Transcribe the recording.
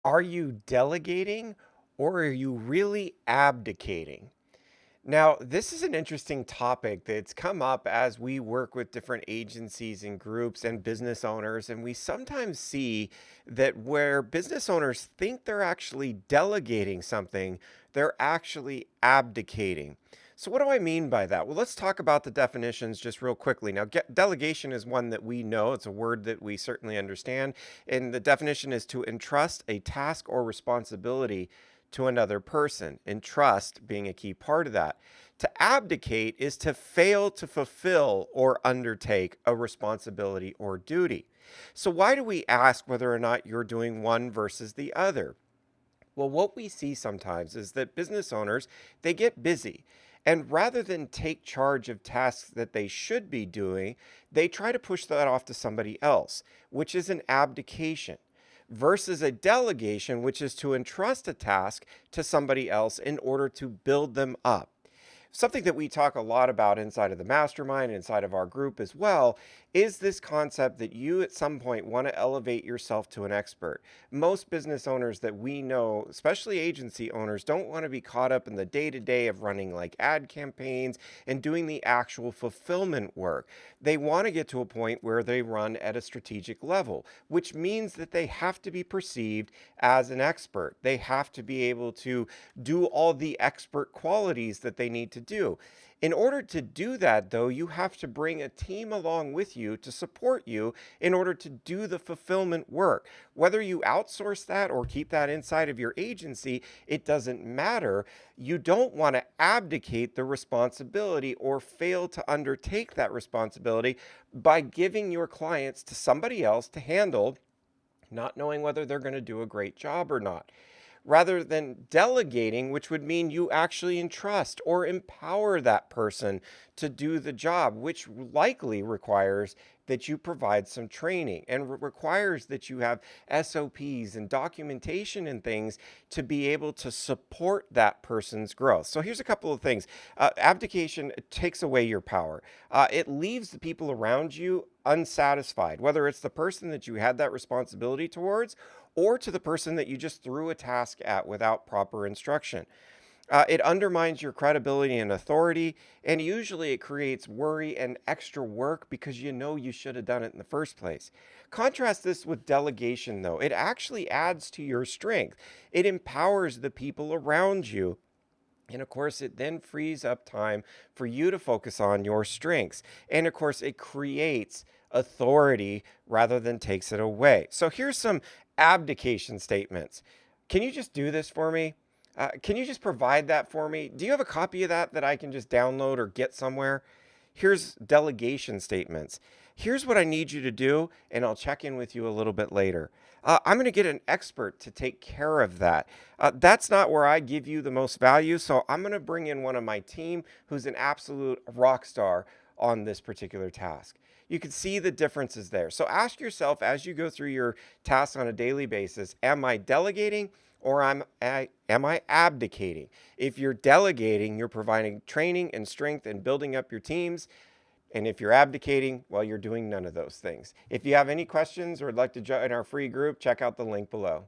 Are you delegating or are you really abdicating? Now, this is an interesting topic that's come up as we work with different agencies and groups and business owners. And we sometimes see that where business owners think they're actually delegating something, they're actually abdicating. So, what do I mean by that? Well, let's talk about the definitions just real quickly. Now, delegation is one that we know, it's a word that we certainly understand. And the definition is to entrust a task or responsibility to another person, and trust being a key part of that. To abdicate is to fail to fulfill or undertake a responsibility or duty. So, why do we ask whether or not you're doing one versus the other? Well, what we see sometimes is that business owners, they get busy. And rather than take charge of tasks that they should be doing, they try to push that off to somebody else, which is an abdication, versus a delegation, which is to entrust a task to somebody else in order to build them up. Something that we talk a lot about inside of the mastermind, inside of our group as well, is this concept that you at some point want to elevate yourself to an expert. Most business owners that we know, especially agency owners, don't want to be caught up in the day to day of running like ad campaigns and doing the actual fulfillment work. They want to get to a point where they run at a strategic level, which means that they have to be perceived as an expert. They have to be able to do all the expert qualities that they need to do. In order to do that, though, you have to bring a team along with you to support you in order to do the fulfillment work. Whether you outsource that or keep that inside of your agency, it doesn't matter. You don't want to abdicate the responsibility or fail to undertake that responsibility by giving your clients to somebody else to handle, not knowing whether they're going to do a great job or not, rather than delegating, which would mean you actually entrust or empower that person to do the job, which likely requires that you provide some training and requires that you have SOPs and documentation and things to be able to support that person's growth. So here's a couple of things. Abdication takes away your power. It leaves the people around you unsatisfied, whether it's the person that you had that responsibility towards or to the person that you just threw a task at without proper instruction. It undermines your credibility and authority, and usually it creates worry and extra work because you know you should have done it in the first place. Contrast this with delegation, though. It actually adds to your strength, it empowers the people around you. And of course, it then frees up time for you to focus on your strengths. And of course, it creates authority rather than takes it away. So here's some abdication statements. Can you just do this for me? Can you just provide that for me? Do you have a copy of that that I can just download or get somewhere? Here's delegation statements. Here's what I need you to do, and I'll check in with you a little bit later. I'm going to get an expert to take care of that. That's not where I give you the most value, so I'm going to bring in one of my team who's an absolute rock star on this particular task. You can see the differences there. So ask yourself as you go through your tasks on a daily basis, am I delegating or am I abdicating? If you're delegating, you're providing training and strength and building up your teams. And if you're abdicating, well, you're doing none of those things. If you have any questions or would like to join our free group, check out the link below.